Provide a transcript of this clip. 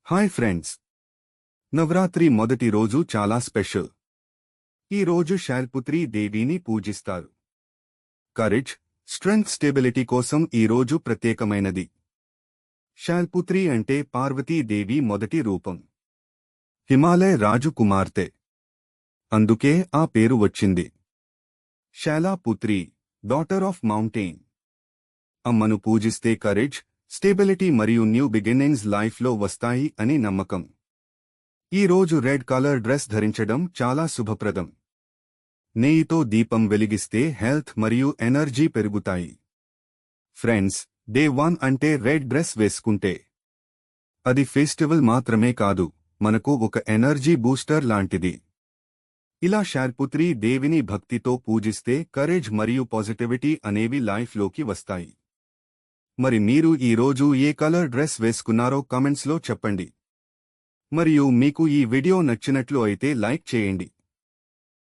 Hi friends, Navratri మొదటి రోజు చాలా స్పెషల్. ఈ రోజు శైల్పుత్రి దేవిని పూజిస్తారు. కరేజ్, స్ట్రెంగ్త్, స్టెబిలిటీ కోసం ఈ రోజు ప్రత్యేకమైనది. శైల్పుత్రి అంటే పార్వతీదేవి మొదటి రూపం. హిమాలయ రాజు కుమార్తె, అందుకే ఆ పేరు వచ్చింది. శైలాపుత్రి, డాటర్ ఆఫ్ మౌంటైన్. అమ్మను పూజిస్తే కరేజ్, స్టెబిలిటీ మరియు న్యూ బిగినింగ్స్ లైఫ్లో వస్తాయి అని నమ్మకం. ఈ రోజు రెడ్ కలర్ డ్రెస్ ధరించడం చాలా శుభప్రదం. నెయ్యితో దీపం వెలిగిస్తే హెల్త్ మరియు ఎనర్జీ పెరుగుతాయి. ఫ్రెండ్స్, డే 1 అంటే రెడ్ డ్రెస్ వేసుకుంటే అది ఫెస్టివల్ మాత్రమే కాదు, మనకు ఒక ఎనర్జీ బూస్టర్ లాంటిది. ఇలా శైల్పుత్రి దేవిని భక్తితో పూజిస్తే కరేజ్ మరియు పాజిటివిటీ అనేవి లైఫ్లోకి వస్తాయి. మరి మీరు ఈ రోజు ఏ కలర్ డ్రెస్ వేసుకున్నారో కామెంట్స్లో చెప్పండి. మరియు మీకు ఈ వీడియో నచ్చినట్లు అయితే లైక్ చేయండి.